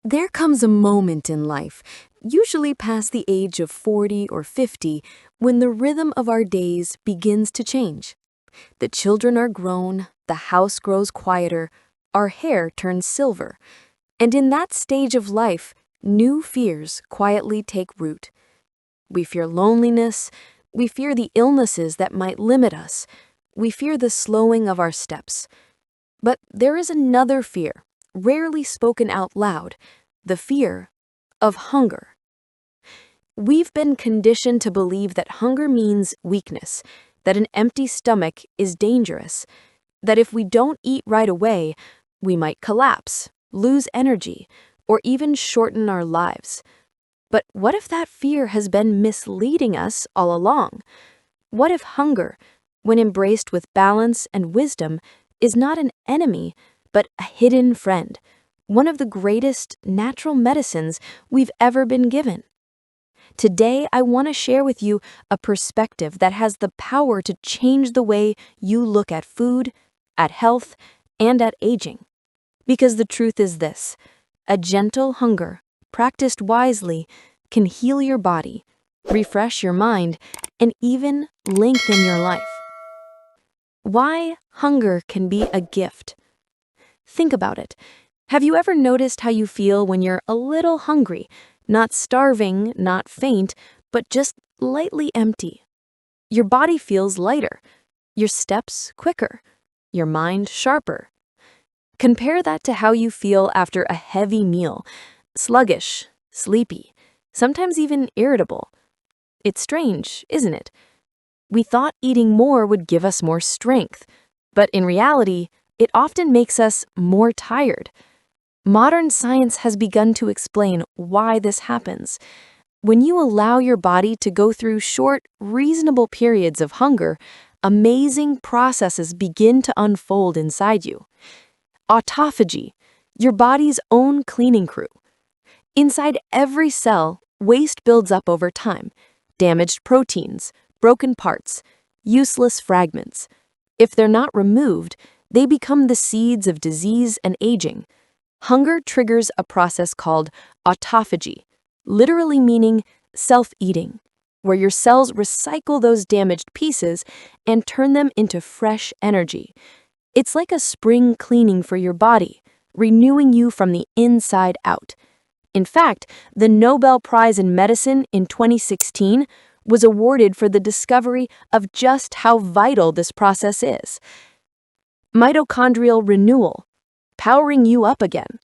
There comes a moment in life, usually past the age of 40 or 50, when the rhythm of our days begins to change. The children are grown, the house grows quieter, our hair turns silver. And in that stage of life, new fears quietly take root. We fear loneliness, we fear the illnesses that might limit us, we fear the slowing of our steps. But there is another fear, rarely spoken out loud, the fear of hunger. We've been conditioned to believe that hunger means weakness, that an empty stomach is dangerous, that if we don't eat right away, we might collapse, lose energy, or even shorten our lives. But what if that fear has been misleading us all along? What if hunger, when embraced with balance and wisdom, is not an enemy, but a hidden friend, one of the greatest natural medicines we've ever been given? Today, I want to share with you a perspective that has the power to change the way you look at food, at health, and at aging. Because the truth is this: a gentle hunger, practiced wisely, can heal your body, refresh your mind, and even lengthen your life. Why hunger can be a gift. Think about it. Have you ever noticed how you feel when you're a little hungry? Not starving, not faint, but just lightly empty. Your body feels lighter, your steps quicker, your mind sharper. Compare that to how you feel after a heavy meal, sluggish, sleepy, sometimes even irritable. It's strange, isn't it? We thought eating more would give us more strength, but in reality, it often makes us more tired. Modern science has begun to explain why this happens. When you allow your body to go through short, reasonable periods of hunger, amazing processes begin to unfold inside you. Autophagy, your body's own cleaning crew. Inside every cell, waste builds up over time. Damaged proteins, broken parts, useless fragments. If they're not removed, they become the seeds of disease and aging. Hunger triggers a process called autophagy, literally meaning self-eating, where your cells recycle those damaged pieces and turn them into fresh energy. It's like a spring cleaning for your body, renewing you from the inside out. In fact, the Nobel Prize in Medicine in 2016 was awarded for the discovery of just how vital this process is. Mitochondrial renewal, powering you up again.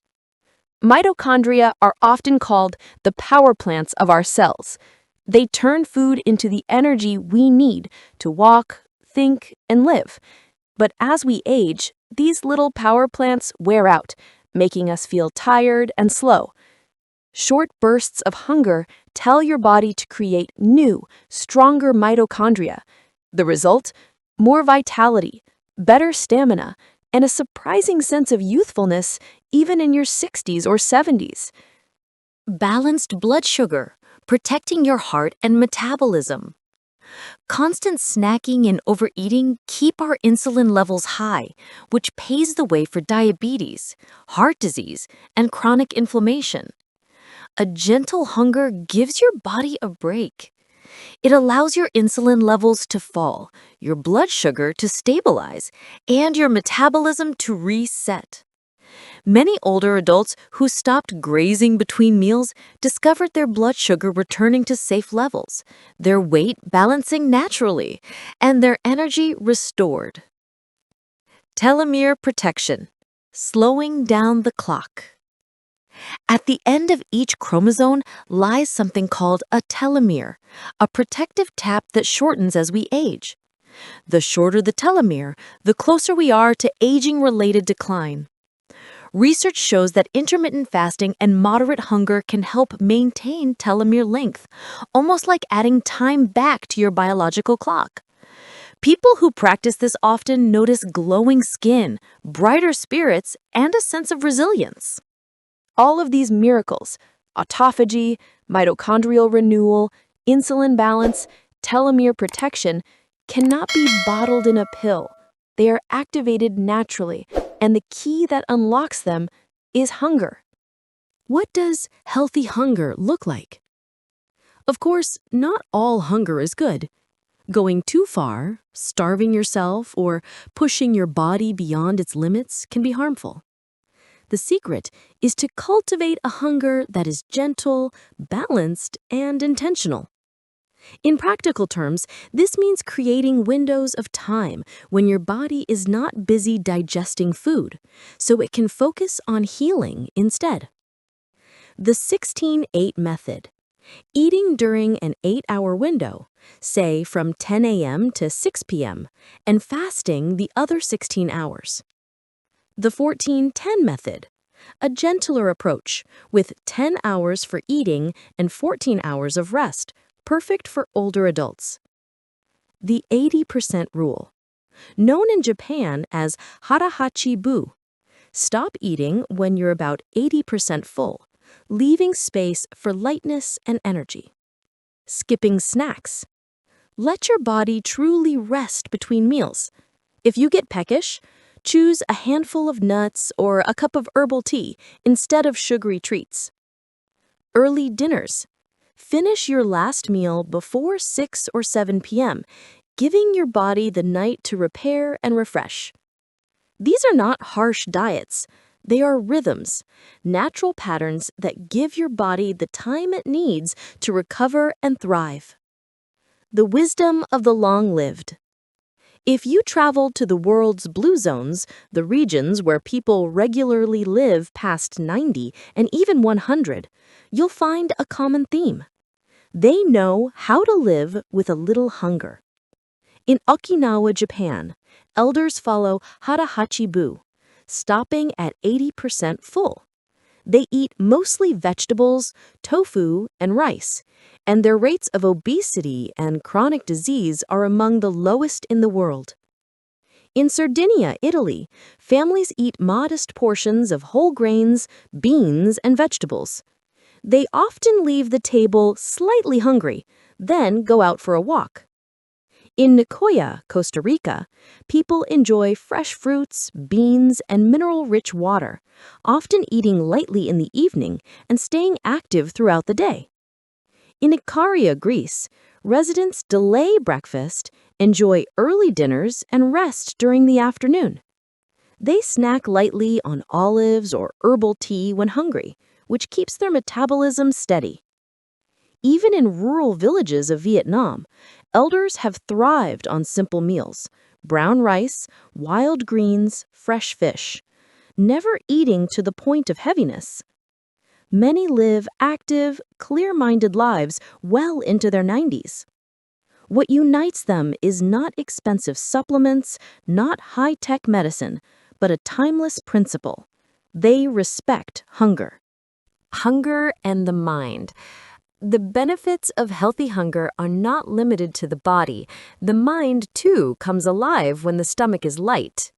Mitochondria are often called the power plants of our cells. They turn food into the energy we need to walk, think, and live. But as we age, these little power plants wear out, making us feel tired and slow. Short bursts of hunger tell your body to create new, stronger mitochondria. The result? More vitality, better stamina, and a surprising sense of youthfulness even in your 60s or 70s. Balanced blood sugar, protecting your heart and metabolism. Constant snacking and overeating keep our insulin levels high, which paves the way for diabetes, heart disease, and chronic inflammation. A gentle hunger gives your body a break. It allows your insulin levels to fall, your blood sugar to stabilize, and your metabolism to reset. Many older adults who stopped grazing between meals discovered their blood sugar returning to safe levels, their weight balancing naturally, and their energy restored. Telomere protection, slowing down the clock. At the end of each chromosome lies something called a telomere, a protective tap that shortens as we age. The shorter the telomere, the closer we are to aging-related decline. Research shows that intermittent fasting and moderate hunger can help maintain telomere length, almost like adding time back to your biological clock. People who practice this often notice glowing skin, brighter spirits, and a sense of resilience. All of these miracles, autophagy, mitochondrial renewal, insulin balance, telomere protection, cannot be bottled in a pill. They are activated naturally, and the key that unlocks them is hunger. What does healthy hunger look like? Of course, not all hunger is good. Going too far, starving yourself, or pushing your body beyond its limits can be harmful. The secret is to cultivate a hunger that is gentle, balanced, and intentional. In practical terms, this means creating windows of time when your body is not busy digesting food, so it can focus on healing instead. The 16-8 method. Eating during an 8-hour window, say from 10 a.m. to 6 p.m., and fasting the other 16 hours. The 14-10 method. A gentler approach, with 10 hours for eating and 14 hours of rest, perfect for older adults. The 80% rule. Known in Japan as harahachi-bu. Stop eating when you're about 80% full, leaving space for lightness and energy. Skipping snacks. Let your body truly rest between meals. If you get peckish, choose a handful of nuts or a cup of herbal tea instead of sugary treats. Early dinners. Finish your last meal before 6 or 7 p.m., giving your body the night to repair and refresh. These are not harsh diets. They are rhythms, natural patterns that give your body the time it needs to recover and thrive. The wisdom of the long-lived. If you travel to the world's blue zones, the regions where people regularly live past 90 and even 100, you'll find a common theme. They know how to live with a little hunger. In Okinawa, Japan, elders follow harahachi-bu, stopping at 80% full. They eat mostly vegetables, tofu, and rice, and their rates of obesity and chronic disease are among the lowest in the world. In Sardinia, Italy, families eat modest portions of whole grains, beans, and vegetables. They often leave the table slightly hungry, then go out for a walk. In Nicoya, Costa Rica, people enjoy fresh fruits, beans, and mineral-rich water, often eating lightly in the evening and staying active throughout the day. In Ikaria, Greece, residents delay breakfast, enjoy early dinners, and rest during the afternoon. They snack lightly on olives or herbal tea when hungry, which keeps their metabolism steady. Even in rural villages of Vietnam, elders have thrived on simple meals: brown rice, wild greens, fresh fish, never eating to the point of heaviness. Many live active, clear-minded lives well into their 90s. What unites them is not expensive supplements, not high-tech medicine, but a timeless principle. They respect hunger. Hunger and the mind. The benefits of healthy hunger are not limited to the body. The mind, too, comes alive when the stomach is light.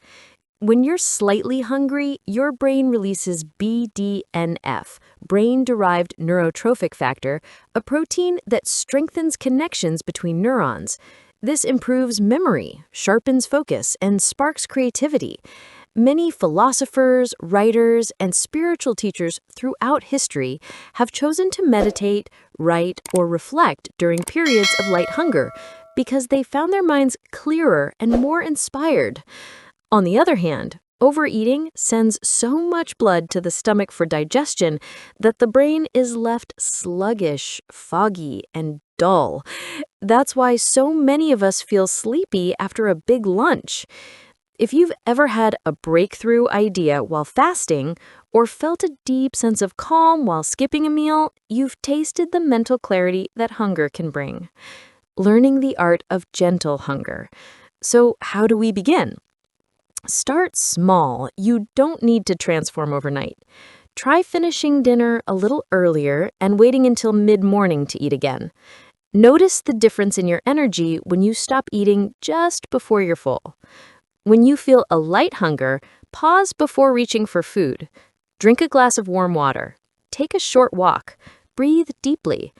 When you're slightly hungry, your brain releases BDNF, brain-derived neurotrophic factor, a protein that strengthens connections between neurons. This improves memory, sharpens focus, and sparks creativity. Many philosophers, writers, and spiritual teachers throughout history have chosen to meditate, write, or reflect during periods of light hunger because they found their minds clearer and more inspired. On the other hand, overeating sends so much blood to the stomach for digestion that the brain is left sluggish, foggy, and dull. That's why so many of us feel sleepy after a big lunch. If you've ever had a breakthrough idea while fasting or felt a deep sense of calm while skipping a meal, you've tasted the mental clarity that hunger can bring. Learning the art of gentle hunger. So how do we begin? Start small. You don't need to transform overnight. Try finishing dinner a little earlier and waiting until mid-morning to eat again. Notice the difference in your energy when you stop eating just before you're full. When you feel a light hunger, pause before reaching for food. Drink a glass of warm water. Take a short walk. Breathe deeply.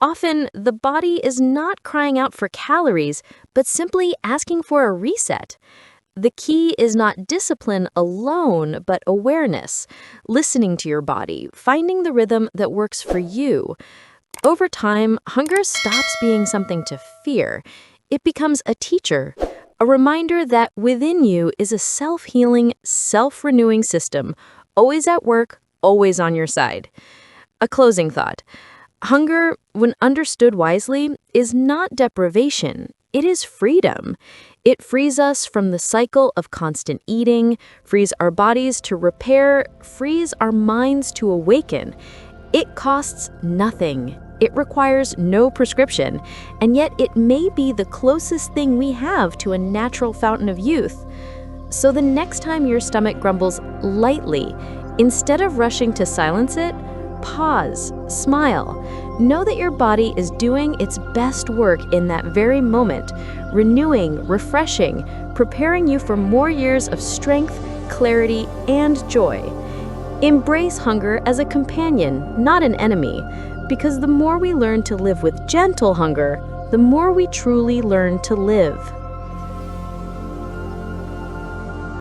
Often, the body is not crying out for calories, but simply asking for a reset. The key is not discipline alone, but awareness, listening to your body, finding the rhythm that works for you. Over time, hunger stops being something to fear. It becomes a teacher, a reminder that within you is a self-healing, self-renewing system, always at work, always on your side. A closing thought. Hunger, when understood wisely, is not deprivation. It is freedom. It frees us from the cycle of constant eating, frees our bodies to repair, frees our minds to awaken. It costs nothing. It requires no prescription, and yet it may be the closest thing we have to a natural fountain of youth. So the next time your stomach grumbles lightly, instead of rushing to silence it, pause, smile. Know that your body is doing its best work in that very moment, renewing, refreshing, preparing you for more years of strength, clarity, and joy. Embrace hunger as a companion, not an enemy, because the more we learn to live with gentle hunger, the more we truly learn to live.